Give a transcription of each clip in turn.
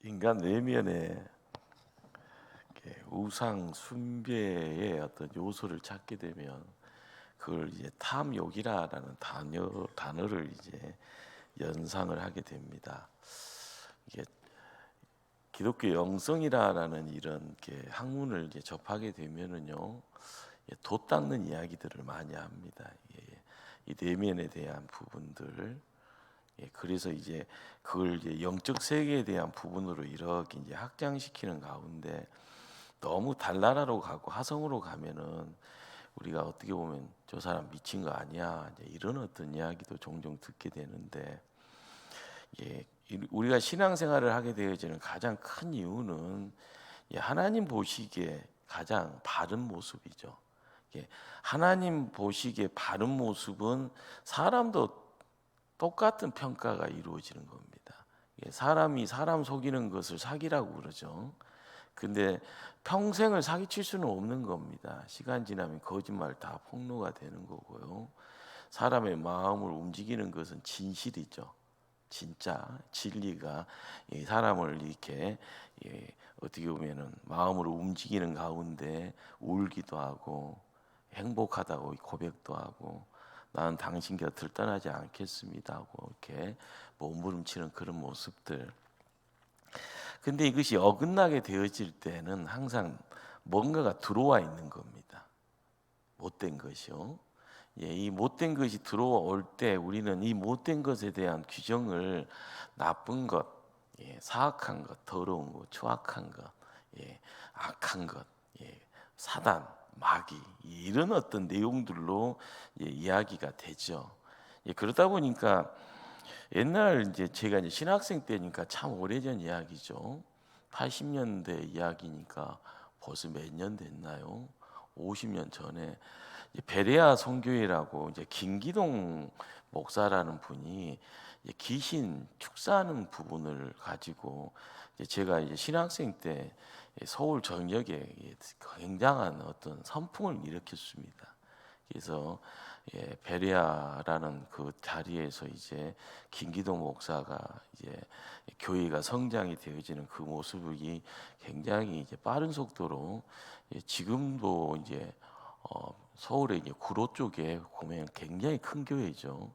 인간 내면에 이렇게 우상 숭배의 어떤 요소를 찾게 되면 그걸 이제 탐욕이라는 단어를 이제 연상을 하게 됩니다. 이게 기독교 영성이라는 이런 게 학문을 이제 접하게 되면은요, 돛 닦는 이야기들을 많이 합니다. 이 내면에 대한 부분들. 그래서 이제 그걸 이제 영적 세계에 대한 부분으로 이렇게 이제 확장시키는 가운데 너무 달나라로 가고 하성으로 가면은 우리가 어떻게 보면 저 사람 미친 거 아니야, 이제 이런 어떤 이야기도 종종 듣게 되는데, 우리가 신앙생활을 하게 되어지는 가장 큰 이유는 하나님 보시기에 가장 바른 모습이죠. 하나님 보시기에 바른 모습은 사람도 똑같은 평가가 이루어지는 겁니다. 사람이 사람 속이는 것을 사기라고 그러죠. 근데 평생을 사기칠 수는 없는 겁니다. 시간 지나면 거짓말 다 폭로가 되는 거고요. 사람의 마음을 움직이는 것은 진실이죠. 진짜 진리가 이 사람을 이렇게 어떻게 보면은 마음으로 움직이는 가운데 울기도 하고 행복하다고 고백도 하고 나는 당신 곁을 떠나지 않겠습니다 하고 이렇게 몸부림치는 그런 모습들. 근데 이것이 어긋나게 되어질 때는 항상 뭔가가 들어와 있는 겁니다. 못된 것이요. 이 못된 것이 들어올 때 우리는 이 못된 것에 대한 규정을 나쁜 것, 사악한 것, 더러운 것, 추악한 것, 악한 것, 사단, 마귀 이런 어떤 내용들로 이야기가 되죠. 그러다 보니까 옛날 이제 제가 이제 신학생 때니까 참 오래전 이야기죠. 80년대 이야기니까 벌써 몇 년 됐나요? 50년 전에 베레아 선교회라고 이제 김기동 목사라는 분이 귀신 축사하는 부분을 가지고 제가 이제 신학생 때 서울 전역에 굉장한 어떤 선풍을 일으켰습니다. 그래서 베레아라는 그 자리에서 이제 김기동 목사가 이제 교회가 성장이 되어지는 그 모습이 굉장히 이제 빠른 속도로 지금도 이제 서울의 이제 구로 쪽에 보면 굉장히 큰 교회죠.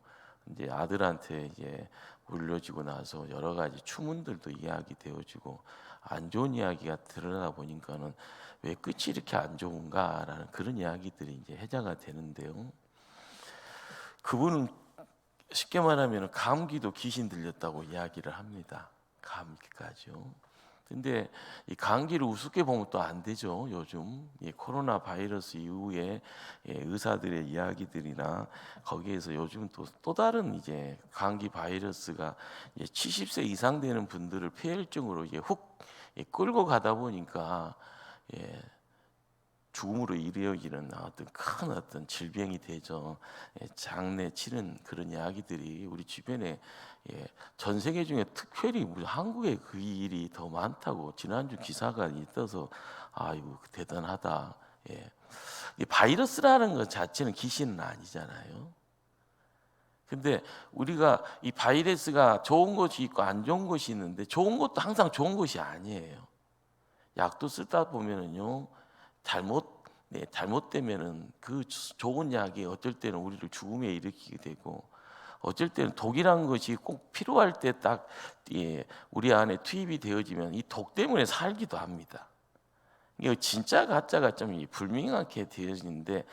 이제 아들한테 이제 물려지고 나서 여러 가지 추문들도 이야기되어지고 안 좋은 이야기가 드러나 보니까는 왜 끝이 이렇게 안 좋은가라는 그런 이야기들이 이제 회자가 되는데요. 그분은 쉽게 말하면 감기도 귀신 들렸다고 이야기를 합니다. 감기까지요. 근데 이 감기를 우습게 보면 또 안 되죠. 요즘 이 코로나 바이러스 이후에 의사들의 이야기들이나 거기에서 요즘 또 다른 이제 감기 바이러스가 70세 이상 되는 분들을 폐혈증으로 이제 훅 끌고 가다 보니까 죽음으로 이르어지는 어떤 질병이 되죠. 장례 치른 그런 이야기들이 우리 주변에 전 세계 중에 특별히 우리 한국에 그 일이 더 많다고 지난주 기사가 떠서 아이고 대단하다. 이 바이러스라는 것 자체는 귀신은 아니잖아요. 근데 우리가 이 바이러스가 좋은 것이 있고 안 좋은 것이 있는데 좋은 것도 항상 좋은 것이 아니에요. 약도 쓰다 보면은요 잘못되면은 그 좋은 약이 어쩔 때는 우리를 죽음에 일으키게 되고 어쩔 때는 독이란 것이 꼭 필요할 때 딱 우리 안에 투입이 되어지면 이 독 때문에 살기도 합니다. 이게 진짜 가짜가 좀 불명확하게 되어지는데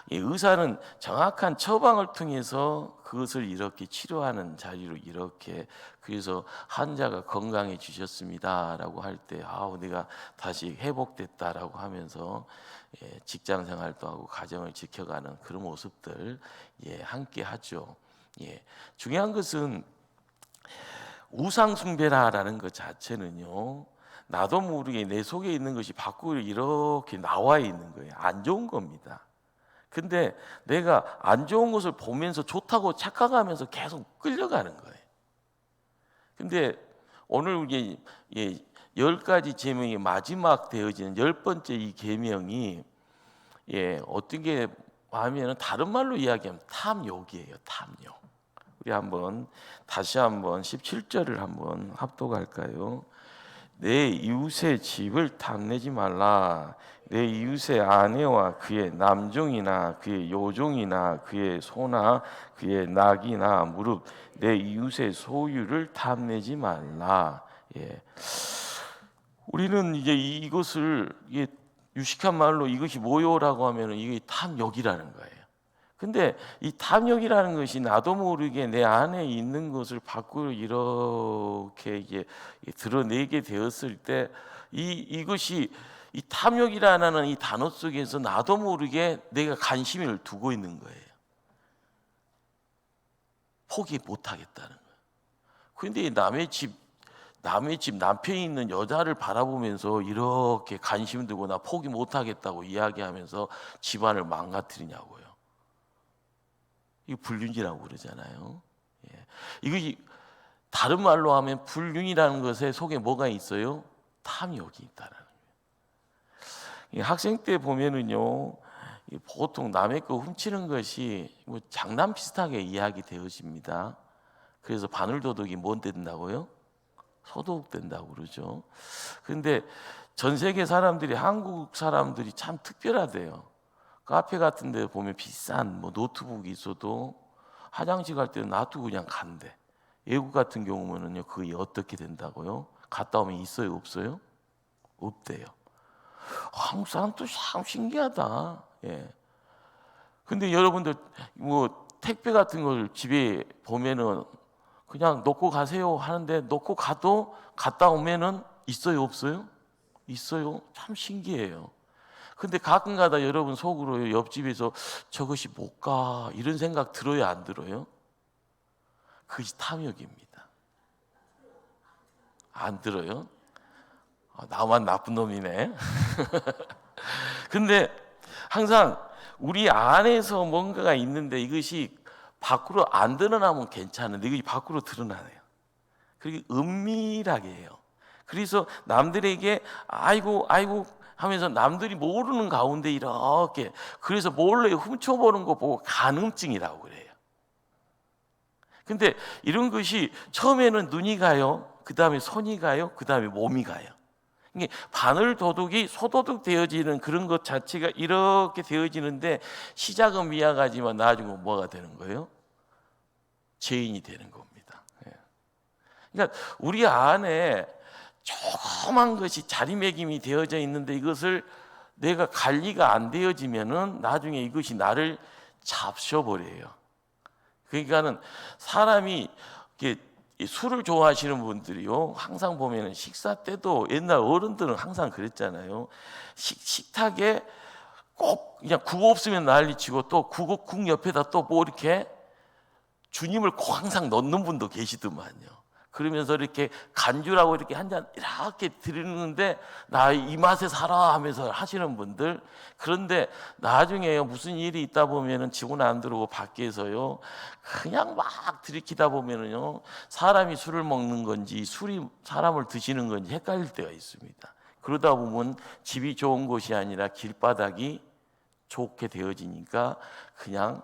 의사는 정확한 처방을 통해서 그것을 이렇게 치료하는 자리로 이렇게 그래서 환자가 건강해지셨습니다라고 할 때 내가 다시 회복됐다라고 하면서 직장 생활도 하고 가정을 지켜가는 그런 모습들 함께 하죠. 중요한 것은 우상 숭배라는 것 자체는요. 나도 모르게 내 속에 있는 것이 밖으로 이렇게 나와 있는 거예요. 안 좋은 겁니다. 근데 내가 안 좋은 것을 보면서 좋다고 착각하면서 계속 끌려가는 거예요. 근데 오늘 이게 10가지 계명이 마지막 되어지는 10번째 이 계명이 어떻게 하면 다른 말로 이야기하면 탐욕이에요. 탐욕. 우리 다시 한번 17절을 한번 합독할까요? 내 이웃의 집을 탐내지 말라. 내 이웃의 아내와 그의 남종이나 그의 여종이나 그의 소나 그의 낙이나 무릇 내 이웃의 소유를 탐내지 말라. 예. 우리는 이제 이것을 이게 유식한 말로 이것이 뭐요라고 하면은 이게 탐욕이라는 거예요. 근데 이 탐욕이라는 것이 나도 모르게 내 안에 있는 것을 밖으로 이렇게 이게 드러내게 되었을 때 이것이 이 탐욕이라는 이 단어 속에서 나도 모르게 내가 관심을 두고 있는 거예요. 포기 못 하겠다는 거예요. 그런데 남의 집 남편이 있는 여자를 바라보면서 이렇게 관심 두고 나 포기 못 하겠다고 이야기하면서 집안을 망가뜨리냐고요. 이거 불륜이라고 그러잖아요. 예. 이것이 다른 말로 하면 불륜이라는 것에 속에 뭐가 있어요? 탐욕이 있다는 거예요. 학생 때 보면은요, 보통 남의 거 훔치는 것이 뭐 장난 비슷하게 이야기 되어집니다. 그래서 바늘도둑이 뭔 된다고요? 소도둑 된다고 그러죠. 그런데 전 세계 사람들이 한국 사람들이 참 특별하대요. 카페 같은 데 보면 비싼 뭐 노트북이 있어도 화장실 갈 때는 놔두고 그냥 간대. 외국 같은 경우는요, 그게 어떻게 된다고요? 갔다 오면 있어요, 없어요? 없대요. 한국 사람도 참 신기하다. 예. 근데 여러분들 뭐 택배 같은 걸 집에 보면은 그냥 놓고 가세요 하는데 놓고 가도 갔다 오면은 있어요, 없어요? 있어요. 참 신기해요. 근데 가끔가다 여러분 속으로 옆집에서 저것이 뭘까 이런 생각 들어요, 안 들어요? 그것이 탐욕입니다. 안 들어요? 나만 나쁜 놈이네. 근데 항상 우리 안에서 뭔가가 있는데 이것이 밖으로 안 드러나면 괜찮은데 이것이 밖으로 드러나네요. 그리고 은밀하게 해요. 그래서 남들에게 아이고 하면서 남들이 모르는 가운데 이렇게 그래서 몰래 훔쳐보는 거 보고 간음증이라고 그래요. 근데 이런 것이 처음에는 눈이 가요. 그 다음에 손이 가요. 그 다음에 몸이 가요. 이게 바늘 도둑이 소도둑 되어지는 그런 것 자체가 이렇게 되어지는데 시작은 미약하지만 나중에 뭐가 되는 거예요? 죄인이 되는 겁니다. 그러니까 우리 안에 조그만 것이 자리매김이 되어져 있는데 이것을 내가 관리가 안 되어지면은 나중에 이것이 나를 잡숴버려요. 그러니까는 사람이 이렇게 술을 좋아하시는 분들이요, 항상 보면은 식사 때도 옛날 어른들은 항상 그랬잖아요. 식탁에 꼭 그냥 국 없으면 난리치고 또 국 옆에다 또 뭐 이렇게 주님을 꼭 항상 넣는 분도 계시더만요. 그러면서 이렇게 간주라고 이렇게 한 잔 이렇게 드리는데 나 이 맛에 살아 하면서 하시는 분들. 그런데 나중에 무슨 일이 있다 보면은 직원 안 들어오고 밖에서요 그냥 막 들이키다 보면은요 사람이 술을 먹는 건지 술이 사람을 드시는 건지 헷갈릴 때가 있습니다. 그러다 보면 집이 좋은 곳이 아니라 길바닥이 좋게 되어지니까 그냥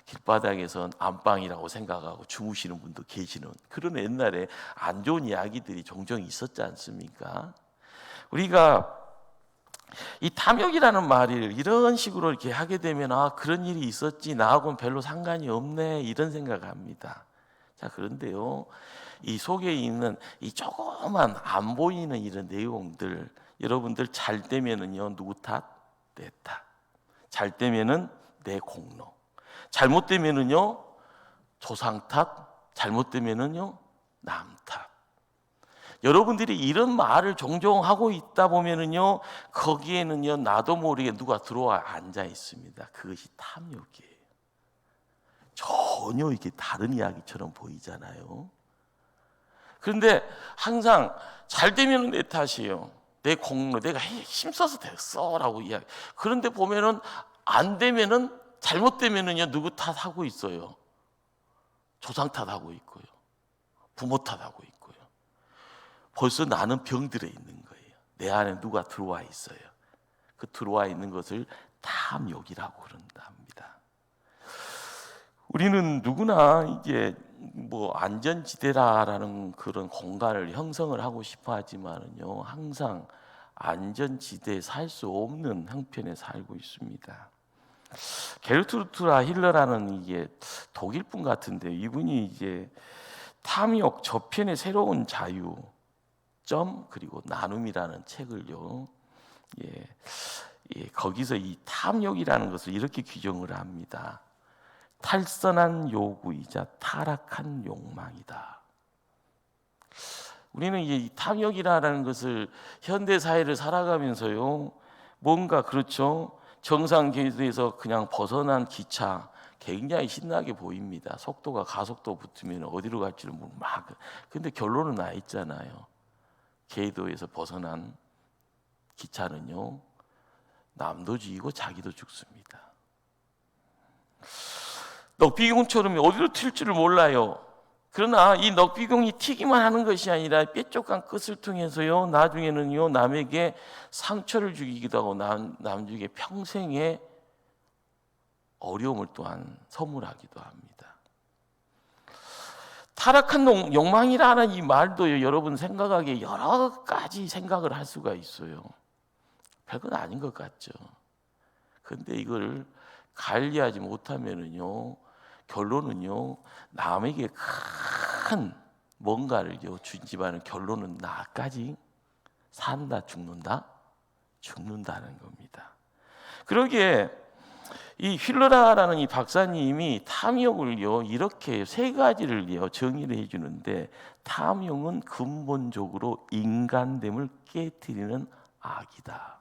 길바닥에선 안방이라고 생각하고 주무시는 분도 계시는 그런 옛날에 안 좋은 이야기들이 종종 있었지 않습니까? 우리가 이 탐욕이라는 말을 이런 식으로 이렇게 하게 되면 그런 일이 있었지 나하고는 별로 상관이 없네 이런 생각을 합니다. 자, 그런데요 이 속에 있는 이 조그만 안 보이는 이런 내용들 여러분들 잘 되면은요 누구 탓? 내 탓. 잘 되면은 내 공로. 잘못되면은요 조상 탓, 잘못되면은요 남 탓. 여러분들이 이런 말을 종종 하고 있다 보면은요 거기에는요 나도 모르게 누가 들어와 앉아 있습니다. 그것이 탐욕이에요. 전혀 이게 다른 이야기처럼 보이잖아요. 그런데 항상 잘 되면은 내 탓이에요. 내 공로, 내가 힘써서 됐어라고 이야기. 그런데 보면은 안 되면은 잘못되면은요 누구 탓하고 있어요? 조상 탓하고 있고요, 부모 탓하고 있고요. 벌써 나는 병들어 있는 거예요. 내 안에 누가 들어와 있어요. 그 들어와 있는 것을 탐욕이라고 그런답니다. 우리는 누구나 이게 뭐 안전지대라는 그런 공간을 형성을 하고 싶어 하지만은요, 항상 안전지대에 살 수 없는 형편에 살고 있습니다. 게르트루트라 힐러라는 이게 독일 분 같은데, 이분이 이제 탐욕 저편의 새로운 자유 점 그리고 나눔이라는 책을요, 거기서 이 탐욕이라는 것을 이렇게 규정을 합니다. 탈선한 요구이자 타락한 욕망이다. 우리는 이제 이 탐욕이라는 것을 현대 사회를 살아가면서요, 뭔가 그렇죠, 정상 궤도에서 그냥 벗어난 기차 굉장히 신나게 보입니다. 속도가 가속도 붙으면 어디로 갈지를 막. 근데 결론은 나 있잖아요. 궤도에서 벗어난 기차는요, 남도 죽이고 자기도 죽습니다. 넉비공처럼 어디로 튈지를 몰라요. 그러나 이 넉비공이 튀기만 하는 것이 아니라 뾰족한 끝을 통해서요, 나중에는요, 남에게 상처를 주기도 하고 남에게 평생의 어려움을 또한 선물하기도 합니다. 타락한 욕망이라는 이 말도 여러분 생각하기에 여러 가지 생각을 할 수가 있어요. 별건 아닌 것 같죠. 근데 이걸 관리하지 못하면은요, 결론은요, 남에게 큰 뭔가를 주지만은 결론은 나까지 산다, 죽는다는 겁니다. 그러기에 이 힐러라라는 이 박사님이 탐욕을요, 이렇게 세 가지를요 정의를 해주는데, 탐욕은 근본적으로 인간됨을 깨트리는 악이다.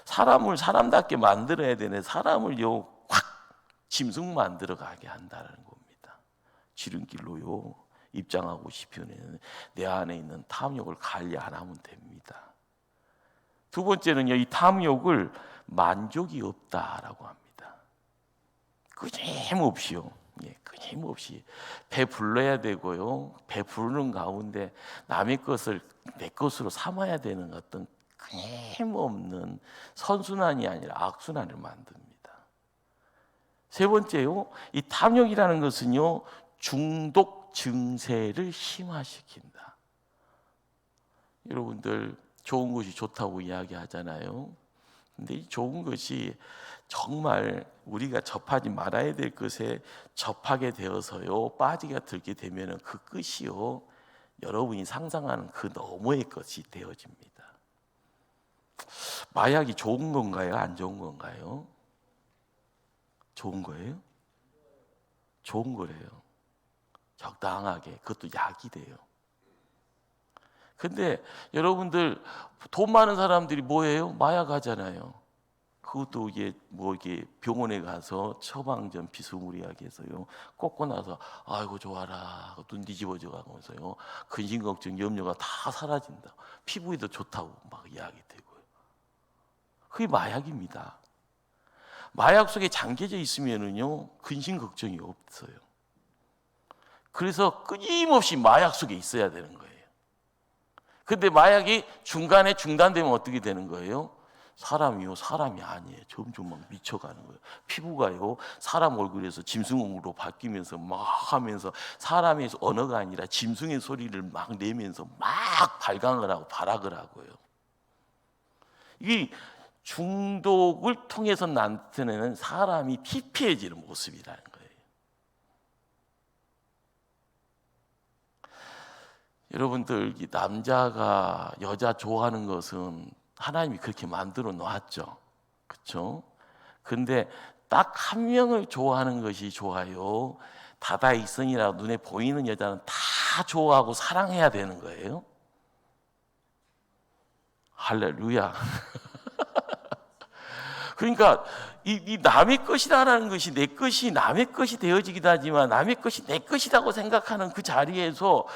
사람을 사람답게 만들어야 되는, 사람을요 확 짐승 만들어 가게 한다는 겁니다. 지름길로요 입장하고 싶으면 내 안에 있는 탐욕을 관리 안 하면 됩니다. 두 번째는요, 이 탐욕을 만족이 없다라고 합니다. 끊임없이요, 끊임없이 배불러야 되고요, 배부르는 가운데 남의 것을 내 것으로 삼아야 되는 어떤 끊임없는 선순환이 아니라 악순환을 만듭니다. 세 번째요, 이 탐욕이라는 것은요, 중독 증세를 심화시킨다. 여러분들 좋은 것이 좋다고 이야기하잖아요. 근데 이 좋은 것이 정말 우리가 접하지 말아야 될 것에 접하게 되어서요, 빠지게 들게 되면 그 끝이요, 여러분이 상상하는 그 너머의 것이 되어집니다. 마약이 좋은 건가요? 안 좋은 건가요? 좋은 거예요? 좋은 거래요. 적당하게. 그것도 약이 돼요. 근데 여러분들 돈 많은 사람들이 뭐예요? 마약 하잖아요. 그것도 이게 병원에 가서 처방전 비스무리하게 해서요, 꽂고 나서 아이고 좋아라 눈 뒤집어져 가면서요, 근심 걱정 염려가 다 사라진다, 피부에도 좋다고 막 이야기 되고요. 그게 마약입니다. 마약 속에 잠겨져 있으면은요, 근심 걱정이 없어요. 그래서 끊임없이 마약 속에 있어야 되는 거예요. 근데 마약이 중간에 중단되면 어떻게 되는 거예요? 사람이 아니에요. 점점 막 미쳐가는 거예요. 피부가요, 사람 얼굴에서 짐승으로 바뀌면서 막 하면서 사람의 언어가 아니라 짐승의 소리를 막 내면서 막 발광을 하고 발악을 하고요. 이 중독을 통해서 나타내는 사람이 피폐해지는 모습이라는 거예요. 여러분들, 이 남자가 여자 좋아하는 것은 하나님이 그렇게 만들어 놨죠. 그렇죠? 근데 딱 한 명을 좋아하는 것이 좋아요. 다다익선이라 눈에 보이는 여자는 다 좋아하고 사랑해야 되는 거예요. 할렐루야. 그러니까 이 남의 것이라는 것이 내 것이 남의 것이 되어지기도 하지만 남의 것이 내 것이라고 생각하는 그 자리에서,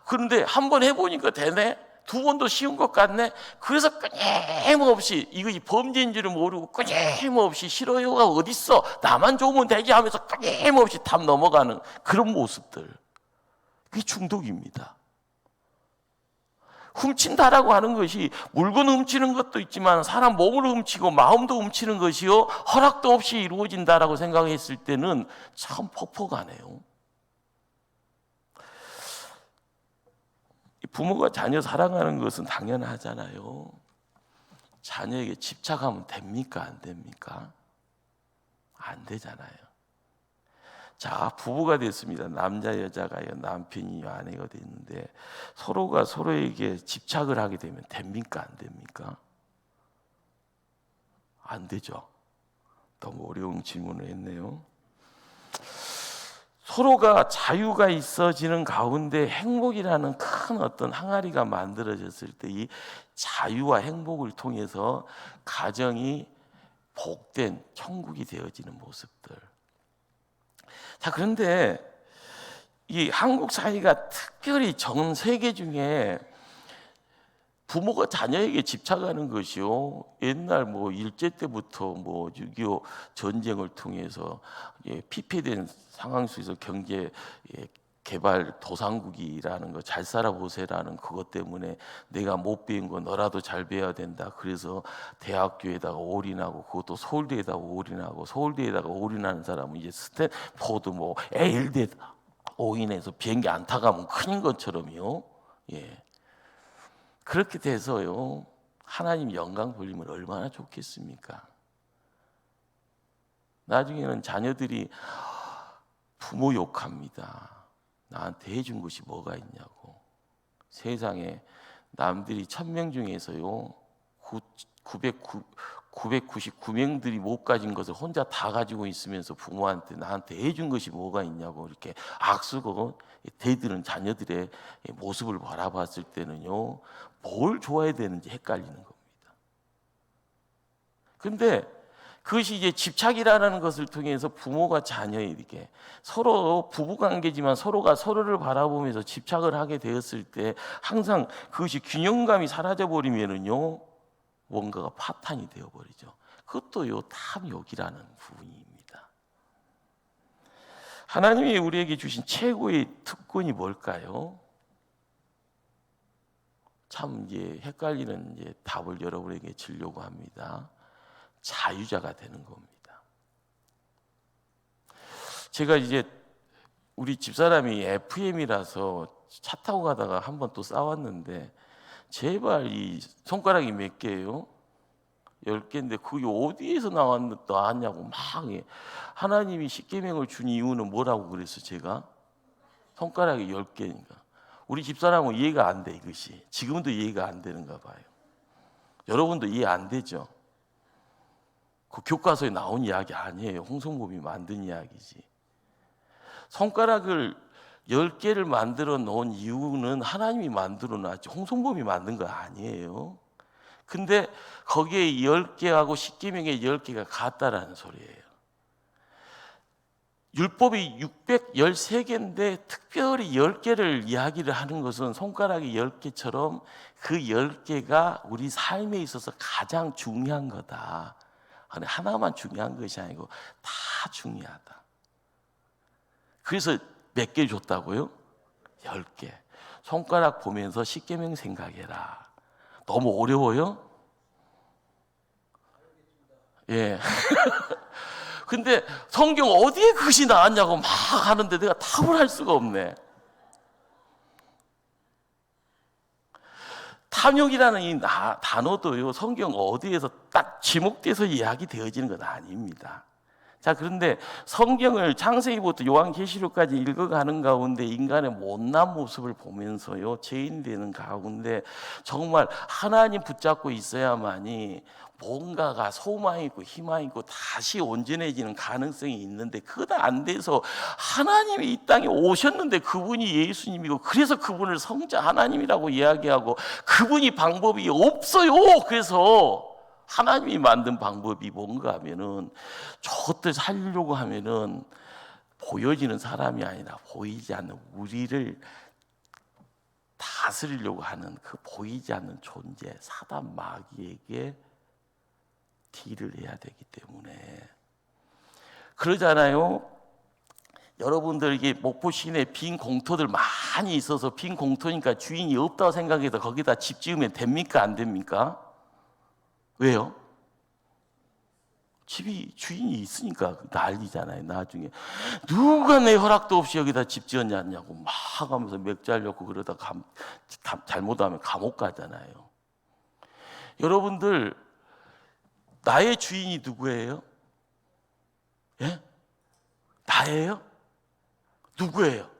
그런데 한 번 해보니까 되네, 두 번도 쉬운 것 같네. 그래서 끊임없이 이것이 범죄인 줄을 모르고 끊임없이 싫어요가 어딨어, 나만 좋으면 되지 하면서 끊임없이 탑 넘어가는 그런 모습들, 그게 중독입니다. 훔친다라고 하는 것이 물건 훔치는 것도 있지만 사람 몸을 훔치고 마음도 훔치는 것이요 허락도 없이 이루어진다라고 생각했을 때는 참 퍽퍽하네요. 부모가 자녀 사랑하는 것은 당연하잖아요. 자녀에게 집착하면 됩니까? 안 됩니까? 안 되잖아요. 자, 부부가 됐습니다. 남자 여자가요, 남편이요, 아내가 됐는데 서로가 서로에게 집착을 하게 되면 됩니까? 안 됩니까? 안 되죠. 너무 어려운 질문을 했네요. 서로가 자유가 있어지는 가운데 행복이라는 큰 어떤 항아리가 만들어졌을 때 이 자유와 행복을 통해서 가정이 복된 천국이 되어지는 모습들. 자, 그런데 이 한국 사회가 특별히 전 세계 중에 부모가 자녀에게 집착하는 것이요. 옛날 일제 때부터 6.25 전쟁을 통해서 피폐된 상황 속에서 경제 개발 도상국이라는 거 잘 살아보세라는 그것 때문에 내가 못 배운 거 너라도 잘 배워야 된다. 그래서 대학교에다가 올인하고 그것도 서울대에다가 올인하고 서울대에다가 올인하는 사람은 이제 스탠포드 에일대 올인해서 비행기 안 타가면 큰인 것처럼요. 예. 그렇게 돼서요. 하나님 영광 돌리면 얼마나 좋겠습니까? 나중에는 자녀들이 부모 욕합니다. 나한테 해준 것이 뭐가 있냐고. 세상에 남들이 1000명 중에서요 999명들이 못 가진 것을 혼자 다 가지고 있으면서 부모한테 나한테 해준 것이 뭐가 있냐고 이렇게 악수고 대들은 자녀들의 모습을 바라봤을 때는요 뭘 좋아해야 되는지 헷갈리는 겁니다. 그런데 그것이 이제 집착이라는 것을 통해서 부모가 자녀에게 서로 부부관계지만 서로가 서로를 바라보면서 집착을 하게 되었을 때 항상 그것이 균형감이 사라져 버리면은요 뭔가가 파탄이 되어 버리죠. 그것도요 탐욕이라는 부분입니다. 하나님이 우리에게 주신 최고의 특권이 뭘까요? 참 이제 헷갈리는 답을 여러분에게 주려고 합니다. 자유자가 되는 겁니다. 제가 이제 우리 집사람이 FM이라서 차 타고 가다가 한 번 또 싸웠는데 제발 이 손가락이 몇 개예요? 10개인데 그게 어디에서 나왔냐고 막 하나님이 십계명을 준 이유는 뭐라고 그랬어 제가? 손가락이 10개니까. 우리 집사람은 이해가 안 돼 이것이. 지금도 이해가 안 되는가 봐요. 여러분도 이해 안 되죠? 그 교과서에 나온 이야기 아니에요. 홍성범이 만든 이야기지. 손가락을 10개를 만들어 놓은 이유는 하나님이 만들어 놨지 홍성범이 만든 거 아니에요. 근데 거기에 10개하고 십계명의 10개가 같다라는 소리예요. 율법이 613개인데 특별히 10개를 이야기를 하는 것은 손가락이 10개처럼 그 10개가 우리 삶에 있어서 가장 중요한 거다. 하나만 중요한 것이 아니고 다 중요하다. 그래서 몇 개 줬다고요? 10개. 손가락 보면서 십계명 생각해라. 너무 어려워요? 예. 근데 성경 어디에 그것이 나왔냐고 막 하는데 내가 답을 할 수가 없네. 탐욕이라는 이 단어도요 성경 어디에서 딱 지목돼서 이야기되어지는 건 아닙니다. 자, 그런데 성경을 창세기부터 요한계시록까지 읽어가는 가운데 인간의 못난 모습을 보면서요 죄인 되는 가운데 정말 하나님 붙잡고 있어야만이 뭔가가 소망이 있고 희망이 있고 다시 온전해지는 가능성이 있는데 그거 안 돼서 하나님이 이 땅에 오셨는데 그분이 예수님이고 그래서 그분을 성자 하나님이라고 이야기하고 그분이 방법이 없어요. 그래서 하나님이 만든 방법이 뭔가 하면은 저것들 살려고 하면은 보여지는 사람이 아니라 보이지 않는 우리를 다스리려고 하는 그 보이지 않는 존재 사단 마귀에게 딜을 해야 되기 때문에 그러잖아요. 여러분들 이게 목포 시내 빈 공터들 가만히 있어서 빈 공터니까 주인이 없다고 생각해서 거기다 집 지으면 됩니까? 안 됩니까? 왜요? 집이 주인이 있으니까 난리잖아요. 나중에 누가 내 허락도 없이 여기다 집 지었냐고 막 하면서 맥주하려고 그러다 잘못하면 감옥 가잖아요. 여러분들, 나의 주인이 누구예요? 예? 나예요? 누구예요?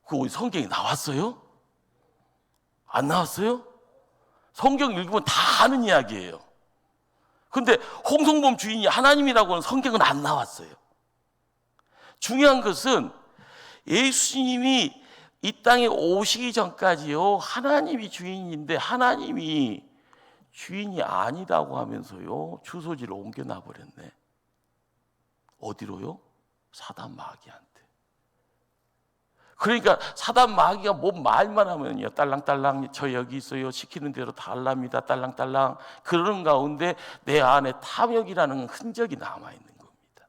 그거 성경에 나왔어요? 안 나왔어요? 성경 읽으면 다 아는 이야기예요. 근데 홍성범 주인이 하나님이라고는 성경은 안 나왔어요. 중요한 것은 예수님이 이 땅에 오시기 전까지요, 하나님이 주인인데 하나님이 주인이 아니다고 하면서요, 주소지를 옮겨놔 버렸네. 어디로요? 사단 마귀한테. 그러니까 사단 마귀가 뭔 말만 하면요, 딸랑딸랑 저 여기 있어요, 시키는 대로 다 할랍니다, 딸랑딸랑. 그러는 가운데 내 안에 탐욕이라는 흔적이 남아있는 겁니다.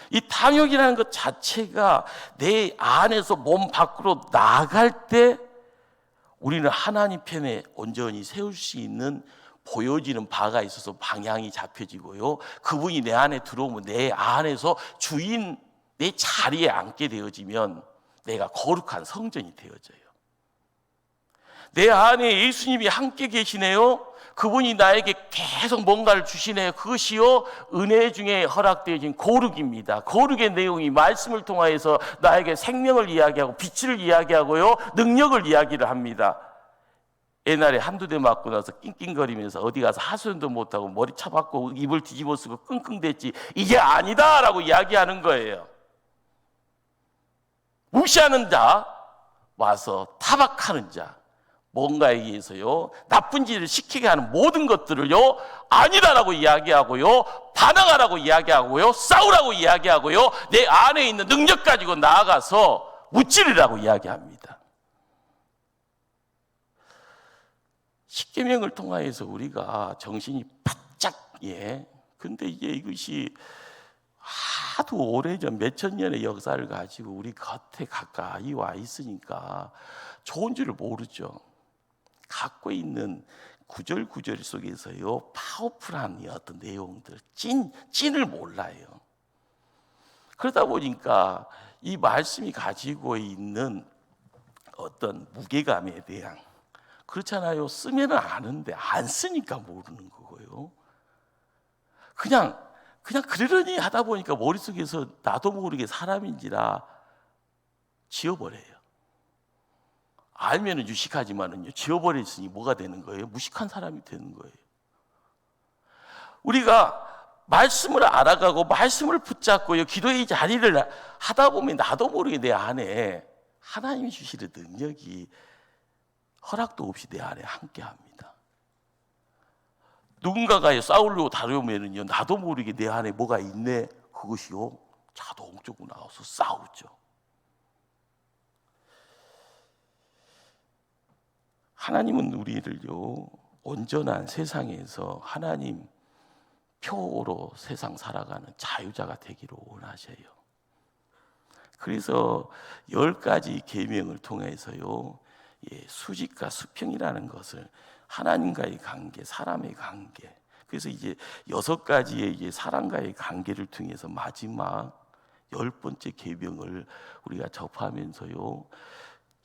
이 탐욕이라는 것 자체가 내 안에서 몸 밖으로 나갈 때 우리는 하나님 편에 온전히 세울 수 있는 보여지는 바가 있어서 방향이 잡혀지고요, 그분이 내 안에 들어오면 내 안에서 주인 내 자리에 앉게 되어지면 내가 거룩한 성전이 되어져요. 내 안에 예수님이 함께 계시네요. 그분이 나에게 계속 뭔가를 주시네요. 그것이요, 은혜 중에 허락되어진 거룩입니다. 거룩의 내용이 말씀을 통하여서 나에게 생명을 이야기하고 빛을 이야기하고요, 능력을 이야기를 합니다. 옛날에 한두 대 맞고 나서 낑낑거리면서 어디 가서 하소연도 못하고 머리 차박고 입을 뒤집어 쓰고 끙끙댔지, 이게 아니다라고 이야기하는 거예요. 무시하는 자, 와서 타박하는 자, 뭔가에 의해서요, 나쁜 짓을 시키게 하는 모든 것들을요, 아니다라고 이야기하고요, 반항하라고 이야기하고요, 싸우라고 이야기하고요, 내 안에 있는 능력 가지고 나아가서 무찌르라고 이야기합니다. 십계명을 통하여서 우리가 정신이 바짝, 근데 이것이 하도 오래전 몇천 년의 역사를 가지고 우리 곁에 가까이 와 있으니까 좋은 줄을 모르죠. 갖고 있는 구절 속에서요, 파워풀한 어떤 내용들, 찐을 몰라요. 그러다 보니까 이 말씀이 가지고 있는 어떤 무게감에 대한, 그렇잖아요. 쓰면은 아는데 안 쓰니까 모르는 거고요. 그냥 그러려니 하다 보니까 머릿속에서 나도 모르게 사람인지라 지워버려요. 알면은 유식하지만은요, 지워버렸으니 뭐가 되는 거예요? 무식한 사람이 되는 거예요. 우리가 말씀을 알아가고 말씀을 붙잡고요, 기도의 자리를 하다 보면 나도 모르게 내 안에 하나님이 주시는 능력이 허락도 없이 내 안에 함께합니다. 누군가가 싸우려고 다루면은요, 나도 모르게 내 안에 뭐가 있네, 그것이요, 자동적으로 나와서 싸우죠. 하나님은 우리를요, 온전한 세상에서 하나님 표로 세상 살아가는 자유자가 되기를 원하셔요. 그래서 10가지 계명을 통해서요, 수직과 수평이라는 것을, 하나님과의 관계, 사람의 관계, 그래서 이제 6가지의 사람과의 관계를 통해서 마지막 10번째 계명을 우리가 접하면서요,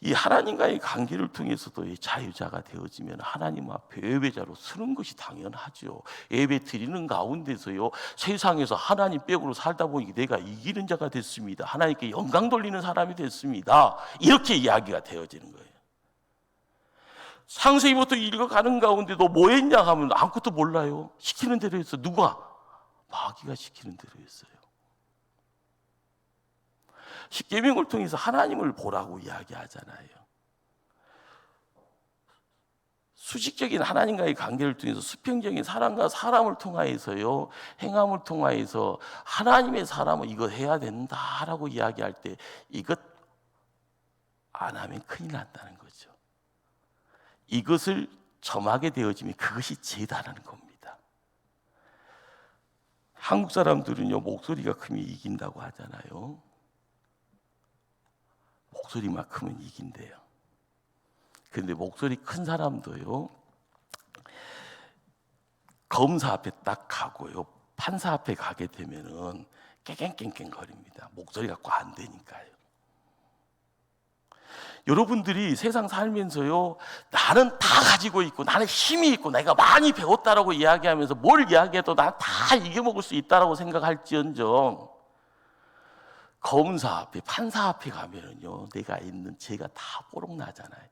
이 하나님과의 관계를 통해서도 자유자가 되어지면 하나님 앞에 예배자로 서는 것이 당연하죠. 예배 드리는 가운데서요, 세상에서 하나님 빼고로 살다 보니 내가 이기는 자가 됐습니다, 하나님께 영광 돌리는 사람이 됐습니다, 이렇게 이야기가 되어지는 거예요. 상세히부터 읽어가는 가운데 너 뭐 했냐 하면 아무것도 몰라요. 시키는 대로 했어. 누가? 마귀가 시키는 대로 했어요. 십계명을 통해서 하나님을 보라고 이야기하잖아요. 수직적인 하나님과의 관계를 통해서 수평적인 사람과 사람을 통하여서요, 행함을 통하여서 하나님의 사람은 이거 해야 된다라고 이야기할 때 이것 안 하면 큰일 난다는 거죠. 이것을 점하게 되어지면 그것이 죄다라는 겁니다. 한국 사람들은요, 목소리가 크면 이긴다고 하잖아요. 목소리만 크면 이긴대요. 그런데 목소리 큰 사람도요, 검사 앞에 딱 가고요, 판사 앞에 가게 되면은 깽깽깽깽거립니다. 목소리 갖고 안 되니까요. 여러분들이 세상 살면서요, 나는 다 가지고 있고 나는 힘이 있고 내가 많이 배웠다라고 이야기하면서 뭘 이야기해도 난 다 이겨먹을 수 있다라고 생각할지언정 검사 앞에 판사 앞에 가면은요, 내가 있는 죄가 다 뽀록 나잖아요.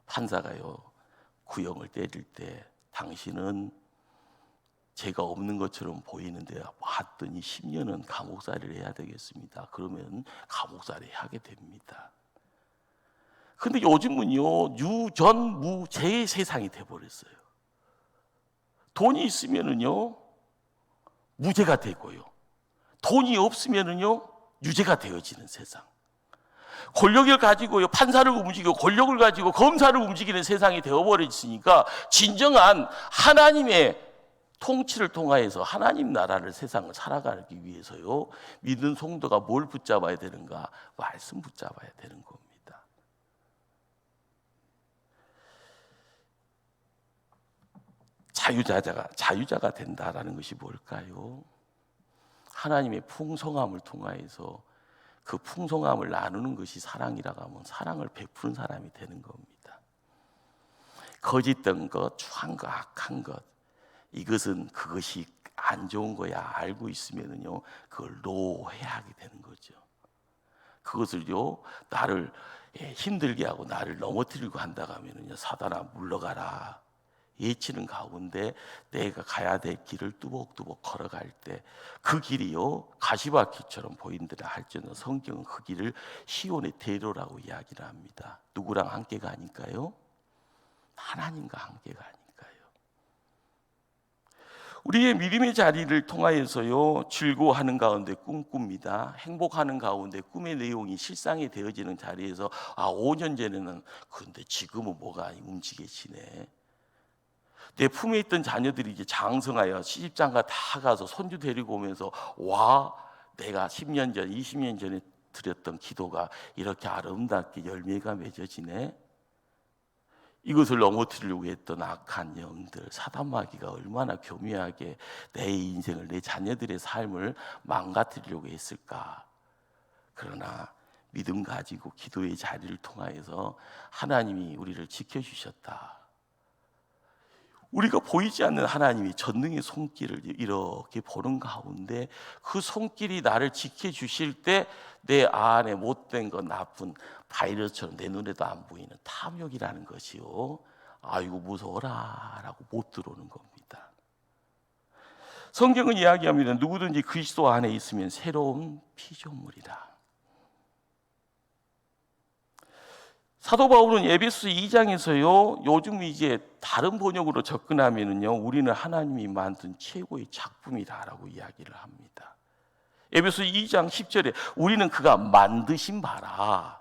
판사가요, 구형을 때릴 때 당신은 죄가 없는 것처럼 보이는데 봤더니 10년은 감옥살이를 해야 되겠습니다. 그러면 감옥살이 하게 됩니다. 근데 요즘은요, 유전무죄의 세상이 돼버렸어요. 돈이 있으면은요, 무죄가 되고요, 돈이 없으면은요, 유죄가 되어지는 세상. 권력을 가지고요, 판사를 움직이고 권력을 가지고 검사를 움직이는 세상이 되어버렸으니까 진정한 하나님의 통치를 통하여서 하나님 나라를, 세상을 살아가기 위해서요, 믿는 성도가 뭘 붙잡아야 되는가? 말씀 붙잡아야 되는 겁니다. 자유자가 된다라는 것이 뭘까요? 하나님의 풍성함을 통하여서 그 풍성함을 나누는 것이 사랑이라고 하면 사랑을 베푸는 사람이 되는 겁니다. 거짓된 것, 추한 것, 악한 것, 이것은 그것이 안 좋은 거야 알고 있으면은요, 그걸 노해야 하게 되는 거죠. 그것을요, 나를 힘들게 하고 나를 넘어뜨리고 한다고 하면은요, 사단아 물러가라. 예치는 가운데 내가 가야 될 길을 뚜벅뚜벅 걸어갈 때 그 길이요, 가시밭길처럼 보인다라 할지는 성경은 그 길을 시온의 대로라고 이야기를 합니다. 누구랑 함께 가니까요? 하나님과 함께 가니까요. 우리의 믿음의 자리를 통하여서요, 즐거워하는 가운데 꿈꿉니다. 행복하는 가운데 꿈의 내용이 실상이 되어지는 자리에서 5년 전에는 근데 지금은 뭐가 움직여지네. 내 품에 있던 자녀들이 이제 장성하여 시집장가 다 가서 손주 데리고 오면서 와, 내가 10년 전, 20년 전에 드렸던 기도가 이렇게 아름답게 열매가 맺어지네. 이것을 넘어뜨리려고 했던 악한 영들, 사단마귀가 얼마나 교묘하게 내 인생을, 내 자녀들의 삶을 망가뜨리려고 했을까. 그러나 믿음 가지고 기도의 자리를 통하여서 하나님이 우리를 지켜주셨다. 우리가 보이지 않는 하나님이 전능의 손길을 이렇게 보는 가운데 그 손길이 나를 지켜주실 때 내 안에 못된 것, 나쁜 바이러스처럼 내 눈에도 안 보이는 탐욕이라는 것이요, 아이고 무서워라 라고 못 들어오는 겁니다. 성경은 이야기합니다. 누구든지 그리스도 안에 있으면 새로운 피조물이다. 사도 바울은 에베소 2장에서요, 요즘 이제 다른 번역으로 접근하면은요, 우리는 하나님이 만든 최고의 작품이다라고 이야기를 합니다. 에베소 2장 10절에 우리는 그가 만드신 바라.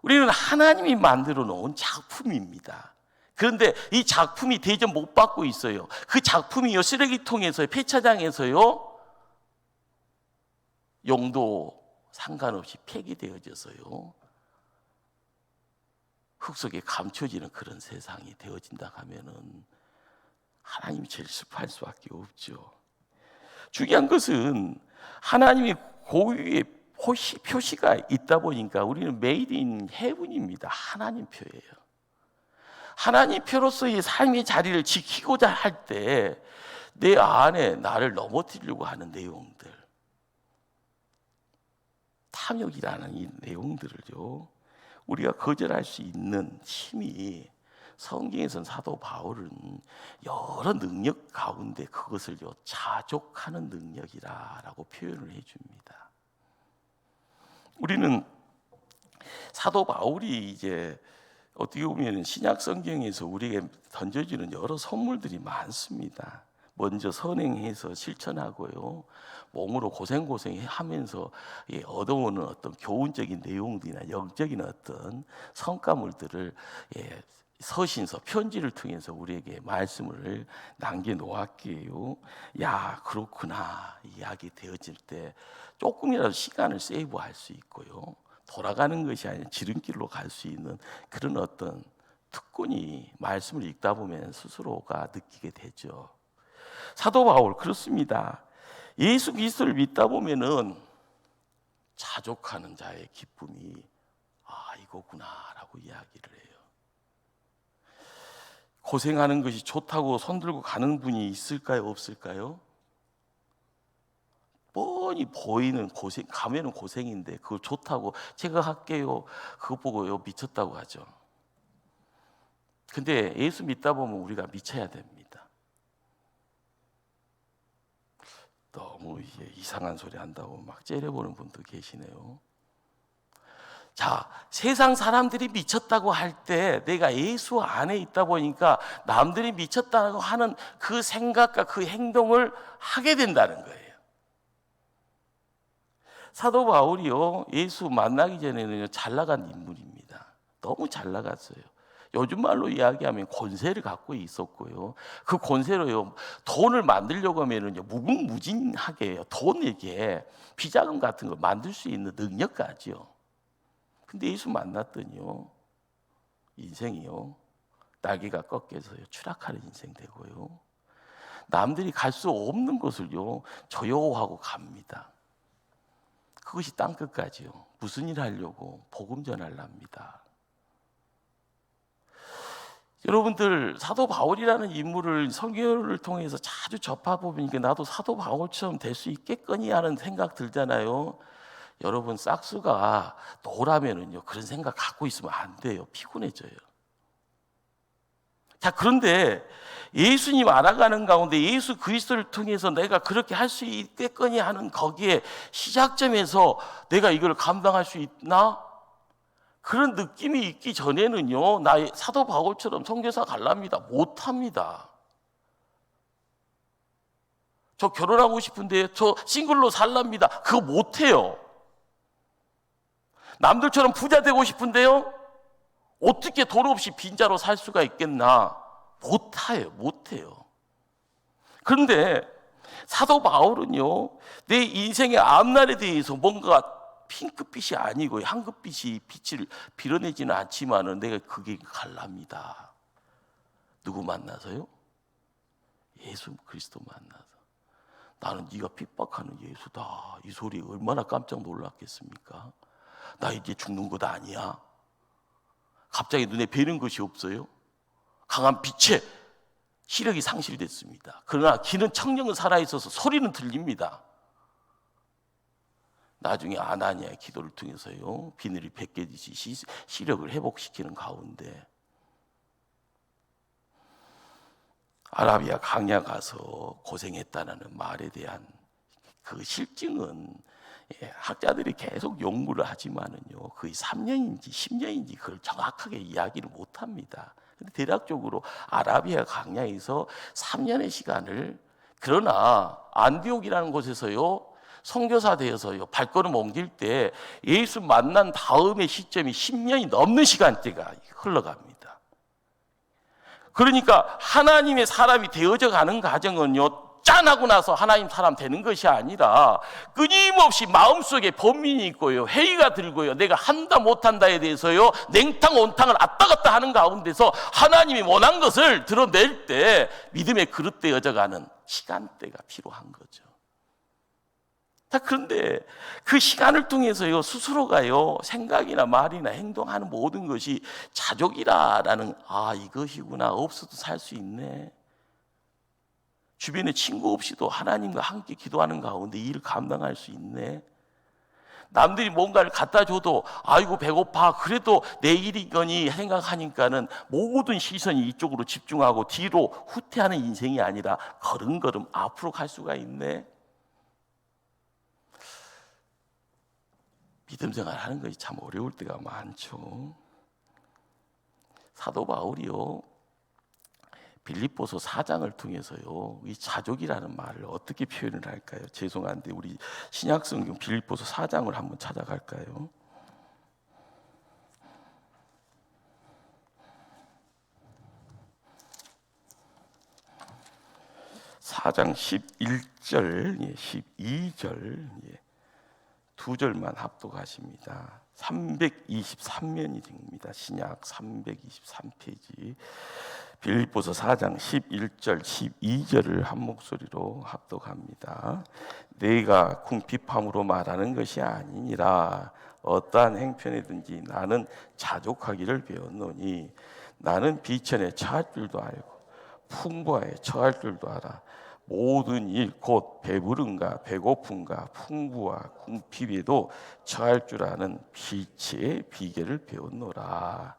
우리는 하나님이 만들어 놓은 작품입니다. 그런데 이 작품이 대접 못 받고 있어요. 그 작품이요, 쓰레기통에서, 폐차장에서요, 용도 상관없이 폐기되어져서요, 흙 속에 감춰지는 그런 세상이 되어진다 하면은 하나님이 제일 슬퍼할 수밖에 없죠. 중요한 것은 하나님의 고유의 표시가 있다 보니까 우리는 메이드 인 헤븐입니다. 하나님 표예요. 하나님 표로서의 삶의 자리를 지키고자 할 때 내 안에 나를 넘어뜨리려고 하는 내용들, 탐욕이라는 이 내용들을요, 우리가 거절할 수 있는 힘이, 성경에서는 사도 바울은 여러 능력 가운데 그것을요, 자족하는 능력이라고 표현을 해줍니다. 우리는 사도 바울이 이제 어떻게 보면 신약 성경에서 우리에게 던져주는 여러 선물들이 많습니다. 먼저 선행해서 실천하고요, 몸으로 고생하면서 얻어오는 어떤 교훈적인 내용들이나 영적인 어떤 성과물들을 서신서 편지를 통해서 우리에게 말씀을 남겨놓았기에요. 야, 그렇구나 이야기 되어질 때 조금이라도 시간을 세이브할 수 있고요, 돌아가는 것이 아니라 지름길로 갈 수 있는 그런 어떤 특권이 말씀을 읽다 보면 스스로가 느끼게 되죠. 사도 바울 그렇습니다. 예수 그리스도를 믿다 보면은 자족하는 자의 기쁨이 이거구나라고 이야기를 해요. 고생하는 것이 좋다고 손들고 가는 분이 있을까요, 없을까요? 뻔히 보이는 고생, 가면은 고생인데 그걸 좋다고 제가 할게요, 그거 보고요 미쳤다고 하죠. 근데 예수 믿다 보면 우리가 미쳐야 됩니다. 너무 이상한 소리 한다고 막 째려보는 분도 계시네요. 자, 세상 사람들이 미쳤다고 할 때 내가 예수 안에 있다 보니까 남들이 미쳤다고 하는 그 생각과 그 행동을 하게 된다는 거예요. 사도 바울이요, 예수 만나기 전에는 잘 나간 인물입니다. 너무 잘 나갔어요. 요즘 말로 이야기하면 권세를 갖고 있었고요, 그 권세로요 돈을 만들려고 하면은요 무궁무진하게 돈에게 비자금 같은 걸 만들 수 있는 능력까지요. 근데 예수 만났더니요 인생이요 날개가 꺾여서요 추락하는 인생 되고요, 남들이 갈 수 없는 곳을요 조여하고 갑니다. 그것이 땅끝까지요. 무슨 일 하려고? 복음 전하랍니다. 여러분들, 사도 바울이라는 인물을 성경을 통해서 자주 접해보니까 나도 사도 바울처럼 될 수 있겠거니 하는 생각 들잖아요. 여러분, 싹수가 노라면은요 그런 생각 갖고 있으면 안 돼요. 피곤해져요. 자, 그런데 예수님 알아가는 가운데 예수 그리스도를 통해서 내가 그렇게 할 수 있겠거니 하는 거기에 시작점에서 내가 이걸 감당할 수 있나? 그런 느낌이 있기 전에는요 나 사도 바울처럼 선교사 갈랍니다. 못합니다. 저 결혼하고 싶은데 저 싱글로 살랍니다. 그거 못해요. 남들처럼 부자 되고 싶은데요 어떻게 돈 없이 빈자로 살 수가 있겠나? 못해요. 그런데 사도 바울은요 내 인생의 앞날에 대해서 뭔가 핑크빛이 아니고 황금빛이 빛을 빌어내지는 않지만은 내가 그게 갈랍니다. 누구 만나서요? 예수 그리스도 만나서. 나는 네가 핍박하는 예수다. 이 소리 얼마나 깜짝 놀랐겠습니까? 나 이제 죽는 것 아니야. 갑자기 눈에 뵈는 것이 없어요. 강한 빛에 시력이 상실됐습니다. 그러나 귀는 청정은 살아있어서 소리는 들립니다. 나중에 아나니아의 기도를 통해서요 비늘이 벗겨지듯이 시력을 회복시키는 가운데 아라비아 강야 가서 고생했다는 말에 대한 그 실증은 학자들이 계속 연구를 하지만은요 거의 3년인지 10년인지 그걸 정확하게 이야기를 못합니다. 근데 대략적으로 아라비아 강야에서 3년의 시간을, 그러나 안디옥이라는 곳에서요 선교사 되어서요 발걸음 옮길 때 예수 만난 다음의 시점이 10년이 넘는 시간대가 흘러갑니다. 그러니까 하나님의 사람이 되어져 가는 과정은요 짠하고 나서 하나님 사람 되는 것이 아니라 끊임없이 마음속에 번민이 있고요 회의가 들고요 내가 한다 못한다에 대해서요 냉탕 온탕을 왔다 갔다 하는 가운데서 하나님이 원한 것을 드러낼 때 믿음의 그릇 되어져 가는 시간대가 필요한 거죠. 자, 그런데 그 시간을 통해서요 스스로가요 생각이나 말이나 행동하는 모든 것이 자족이라는 이것이구나, 없어도 살 수 있네, 주변에 친구 없이도 하나님과 함께 기도하는 가운데 이 일을 감당할 수 있네, 남들이 뭔가를 갖다 줘도 아이고 배고파 그래도 내 일이거니 생각하니까는 모든 시선이 이쪽으로 집중하고 뒤로 후퇴하는 인생이 아니라 걸음걸음 앞으로 갈 수가 있네. 믿음 생활하는 것이 참 어려울 때가 많죠. 사도 바울이요 빌립보서 4장을 통해서요 이 자족이라는 말을 어떻게 표현을 할까요? 죄송한데 우리 신약성경 빌립보서 4장을 한번 찾아갈까요? 4장 11절, 12절 두 절만 합독하십니다. 323면이 됩니다. 신약 323페이지. 빌립보서 4장 11절, 12절을 한 목소리로 합독합니다. 내가 궁핍함으로 말하는 것이 아니니라. 어떠한 행편이든지 나는 자족하기를 배웠노니 나는 비천에 처할 줄도 알고 풍부하에 처할 줄도 알아. 모든 일 곧 배부름과 배고픔과 풍부와 궁핍에도 처할 줄 아는 빛의 비결을 배웠노라.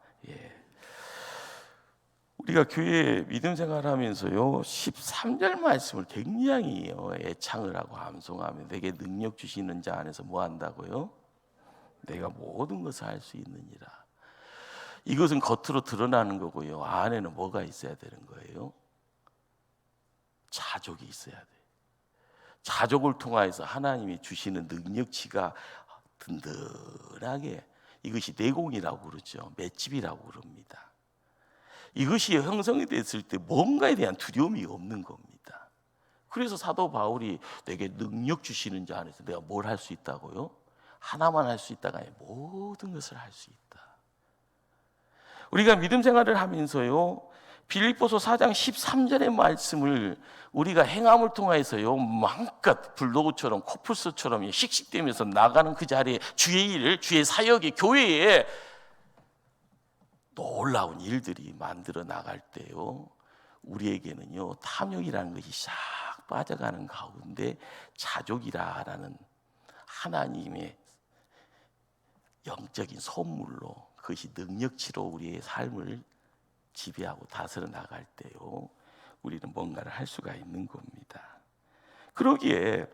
우리가 교회 믿음 생활하면서요 13절 말씀을 굉장히 애창을 하고 암송하며 내게 능력 주시는 자 안에서 뭐 한다고요? 내가 모든 것을 할 수 있느니라. 이것은 겉으로 드러나는 거고요, 안에는 뭐가 있어야 되는 거예요? 자족이 있어야 돼. 자족을 통하여서 하나님이 주시는 능력치가 든든하게, 이것이 내공이라고 그러죠. 맷집이라고 그럽니다. 이것이 형성이 됐을 때 뭔가에 대한 두려움이 없는 겁니다. 그래서 사도 바울이 내게 능력 주시는 자 안에서 내가 뭘 할 수 있다고요? 하나만 할 수 있다가 아니라 모든 것을 할 수 있다. 우리가 믿음 생활을 하면서요 빌립보서 4장 13절의 말씀을 우리가 행함을 통해서요 마음껏 불도그처럼 코뿔소처럼 씩씩대면서 나가는 그 자리에 주의 일, 주의 사역이 교회에 놀라운 일들이 만들어 나갈 때요 우리에게는요 탐욕이라는 것이 싹 빠져가는 가운데 자족이라는 하나님의 영적인 선물로, 그것이 능력치로 우리의 삶을 지배하고 다스려 나갈 때요 우리는 뭔가를 할 수가 있는 겁니다. 그러기에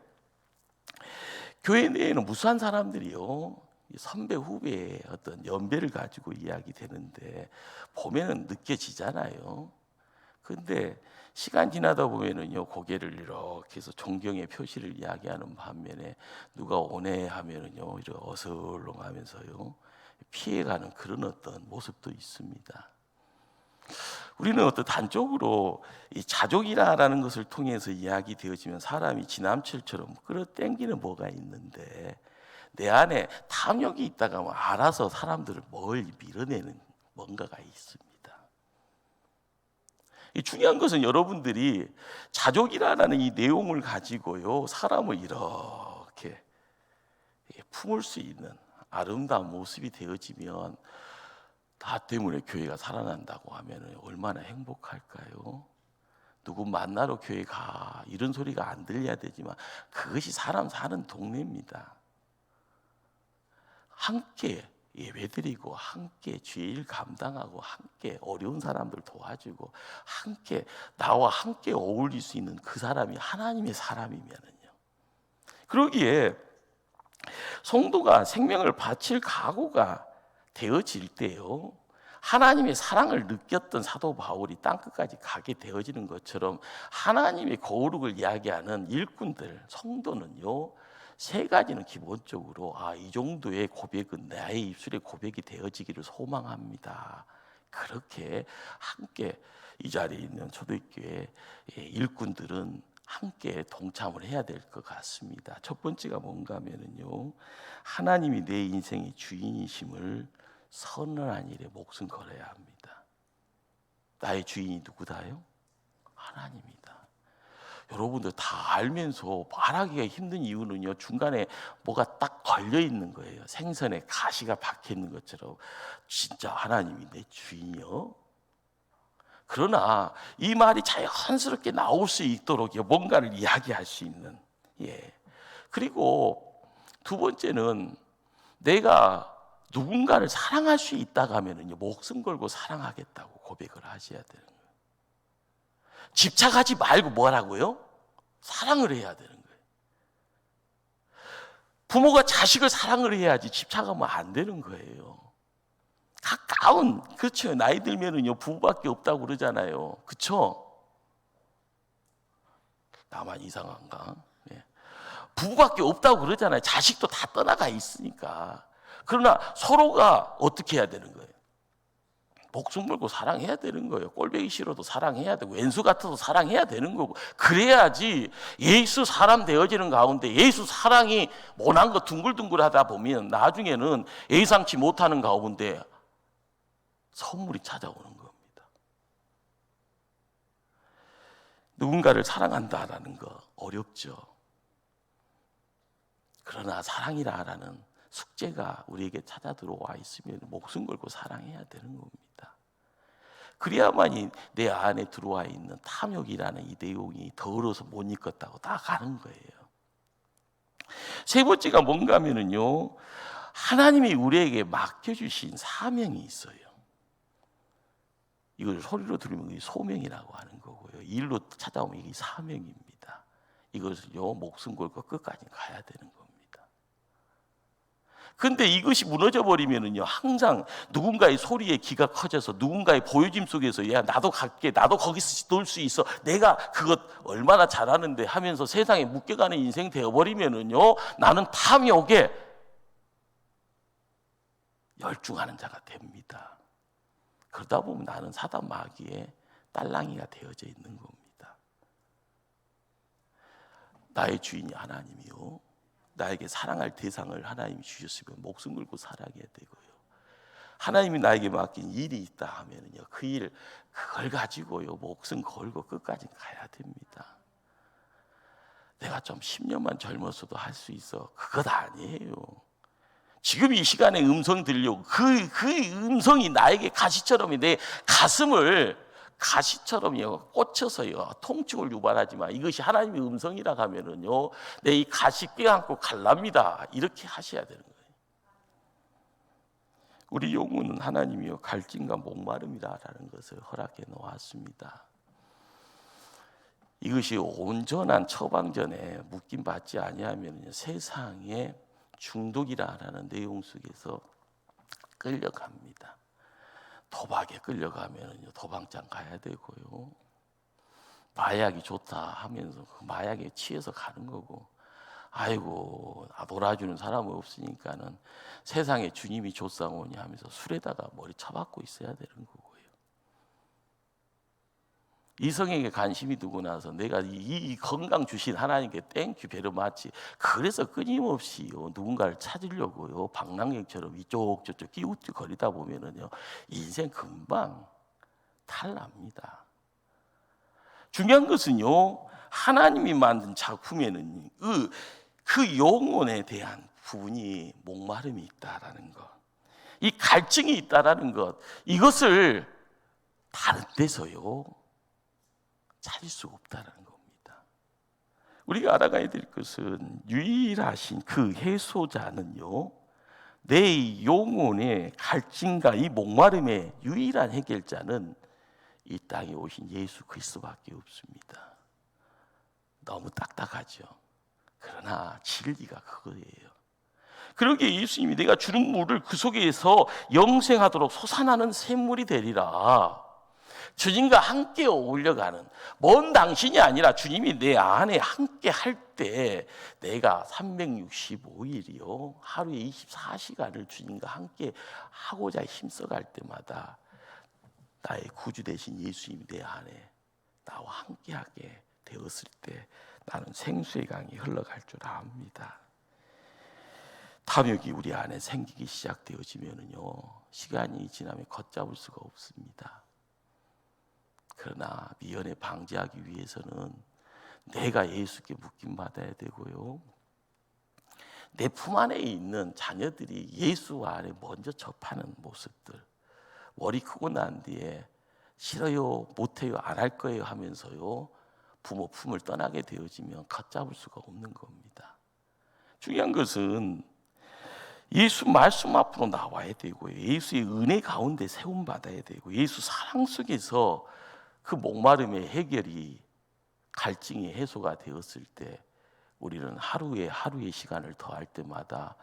교회 내에는 무수한 사람들이요 선배 후배의 어떤 연배를 가지고 이야기되는데 보면은 느껴지잖아요. 근데 시간 지나다 보면은요 고개를 이렇게 해서 존경의 표시를 이야기하는 반면에 누가 오네 하면은요 이렇게 어슬렁하면서요 피해가는 그런 어떤 모습도 있습니다. 우리는 어떤 단적으로 이 자족이라는 것을 통해서 이야기되어지면 사람이 지남철처럼 끌어당기는 뭐가 있는데 내 안에 탐욕이 있다가 하면 알아서 사람들을 멀리 밀어내는 뭔가가 있습니다. 이 중요한 것은 여러분들이 자족이라는 이 내용을 가지고요 사람을 이렇게 품을 수 있는 아름다운 모습이 되어지면 나 때문에 교회가 살아난다고 하면 얼마나 행복할까요? 누구 만나러 교회 가 이런 소리가 안 들려야 되지만 그것이 사람 사는 동네입니다. 함께 예배드리고 함께 주의 일 감당하고 함께 어려운 사람들 도와주고 함께 나와 함께 어울릴 수 있는 그 사람이 하나님의 사람이면은요. 그러기에 성도가 생명을 바칠 각오가 되어질 때요 하나님의 사랑을 느꼈던 사도 바울이 땅끝까지 가게 되어지는 것처럼 하나님의 거룩을 이야기하는 일꾼들, 성도는요 세 가지는 기본적으로 이 정도의 고백은 나의 입술의 고백이 되어지기를 소망합니다. 그렇게 함께 이 자리에 있는 초대교회 일꾼들은 함께 동참을 해야 될 것 같습니다. 첫 번째가 뭔가 하면은요 하나님이 내 인생의 주인이심을 선언한 일에 목숨 걸어야 합니다. 나의 주인이 누구다요? 하나님이다. 여러분들 다 알면서 말하기가 힘든 이유는요 중간에 뭐가 딱 걸려 있는 거예요. 생선에 가시가 박혀 있는 것처럼 진짜 하나님이 내 주인이요? 그러나 이 말이 자연스럽게 나올 수 있도록 뭔가를 이야기할 수 있는 그리고 두 번째는 내가 누군가를 사랑할 수 있다고 하면은요 목숨 걸고 사랑하겠다고 고백을 하셔야 되는 거예요. 집착하지 말고 뭐라고요? 사랑을 해야 되는 거예요. 부모가 자식을 사랑을 해야지 집착하면 안 되는 거예요. 가까운, 그렇죠. 나이 들면은요 부부밖에 없다고 그러잖아요. 그렇죠? 나만 이상한가? 부부밖에 없다고 그러잖아요. 자식도 다 떠나가 있으니까. 그러나 서로가 어떻게 해야 되는 거예요? 목숨 걸고 사랑해야 되는 거예요. 꼴보기 싫어도 사랑해야 되고 왼수 같아도 사랑해야 되는 거고, 그래야지 예수 사람 되어지는 가운데 예수 사랑이 모난 거 둥글둥글하다 보면 나중에는 예상치 못하는 가운데 선물이 찾아오는 겁니다. 누군가를 사랑한다라는 거 어렵죠. 그러나 사랑이라는 숙제가 우리에게 찾아 들어와 있으면 목숨 걸고 사랑해야 되는 겁니다. 그래야만이 내 안에 들어와 있는 탐욕이라는 이 내용이 더러워서 못 잊겠다고 나가는 거예요. 세 번째가 뭔가 하면은요, 하나님이 우리에게 맡겨주신 사명이 있어요. 이걸 소리로 들으면 소명이라고 하는 거고요. 일로 찾아오면 이게 사명입니다. 이것을요, 목숨 걸고 끝까지 가야 되는 겁니다. 근데 이것이 무너져 버리면은요, 항상 누군가의 소리에 귀가 커져서 누군가의 보여짐 속에서 야 나도 갈게, 나도 거기서 놀 수 있어, 내가 그것 얼마나 잘하는데 하면서 세상에 묶여가는 인생 되어버리면은요, 나는 탐욕에 열중하는 자가 됩니다. 그러다 보면 나는 사단 마귀의 딸랑이가 되어져 있는 겁니다. 나의 주인이 하나님이요, 나에게 사랑할 대상을 하나님이 주셨으면 목숨 걸고 살아야 되고요. 하나님이 나에게 맡긴 일이 있다 하면은요, 그 일, 그걸 가지고요, 목숨 걸고 끝까지 가야 됩니다. 내가 좀 10년만 젊었어도 할 수 있어, 그것 아니에요. 지금 이 시간에 음성 들려고 그 음성이 나에게 가시처럼 내 가슴을 가시처럼요 꽂혀서요 통증을 유발하지만 이것이 하나님의 음성이라 하면은요, 내 이 가시 껴안고 갈랍니다. 이렇게 하셔야 되는 거예요. 우리 영혼은 하나님이요 갈증과 목마름이라는 것을 허락해 놓았습니다. 이것이 온전한 처방전에 묶임 받지 아니하면 세상에 중독이라는 내용 속에서 끌려갑니다. 도박에 끌려가면 도박장 가야 되고요. 마약이 좋다 하면서 그 마약에 취해서 가는 거고, 아이고 놀아주는 사람이 없으니까는 세상에 주님이 조상오니 하면서 술에다가 머리 쳐박고 있어야 되는 거고요. 이성에게 관심이 두고 나서 내가 이 건강 주신 하나님께 땡큐 베르 마치, 그래서 끊임없이요 누군가를 찾으려고요 방랑객처럼 이쪽 저쪽 끼우거리다 보면은요 인생 금방 탈납니다. 중요한 것은요, 하나님이 만든 작품에는 그 영혼에 대한 부분이 목마름이 있다라는 것, 이 갈증이 있다라는 것, 이것을 다른 데서요 찾을 수 없다는 겁니다. 우리가 알아가야 될 것은 유일하신 그 해소자는요, 내 영혼의 갈증과 이 목마름의 유일한 해결자는 이 땅에 오신 예수 그리스도밖에 없습니다. 너무 딱딱하죠. 그러나 진리가 그거예요. 그러기에 예수님이 내가 주는 물을 그 속에서 영생하도록 솟아나는 샘물이 되리라. 주님과 함께 어울려가는, 먼 당신이 아니라 주님이 내 안에 함께 할 때 내가 365일이요 하루에 24시간을 주님과 함께 하고자 힘써갈 때마다 나의 구주 되신 예수님이 내 안에 나와 함께하게 되었을 때 나는 생수의 강이 흘러갈 줄 압니다. 탐욕이 우리 안에 생기기 시작되어지면은요 시간이 지나면 걷잡을 수가 없습니다. 그러나 미연에 방지하기 위해서는 내가 예수께 묶임 받아야 되고요, 내 품 안에 있는 자녀들이 예수 안에 먼저 접하는 모습들, 머리 크고 난 뒤에 싫어요, 못해요, 안 할 거예요 하면서요 부모 품을 떠나게 되어지면 걷잡을 수가 없는 겁니다. 중요한 것은 예수 말씀 앞으로 나와야 되고요, 예수의 은혜 가운데 세움 받아야 되고, 예수 사랑 속에서 그 목마름의 해결이, 갈증이 해소가 되었을 때 우리는 하루의 시간을 더할 때마다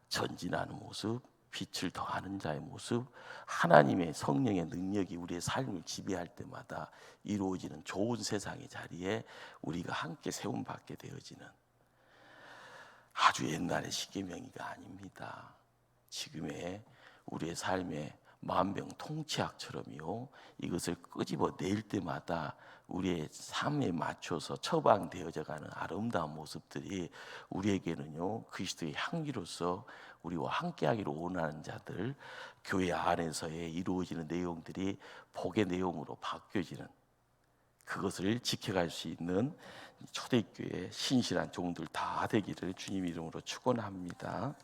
전진하는 모습, 빛을 더하는 자의 모습, 하나님의 성령의 능력이 우리의 삶을 지배할 때마다 이루어지는 좋은 세상의 자리에 우리가 함께 세움받게 되어지는, 아주 옛날의 십계명이가 아닙니다. 지금의 우리의 삶의 만병통치약처럼요. 이것을 끄집어 낼 때마다 우리의 삶에 맞춰서 처방되어져 가는 아름다운 모습들이 우리에게는요 그리스도의 향기로서 우리와 함께하기를 원하는 자들, 교회 안에서의 이루어지는 내용들이 복의 내용으로 바뀌어지는, 그것을 지켜갈 수 있는 초대교회 신실한 종들 다 되기를 주님 이름으로 축원합니다.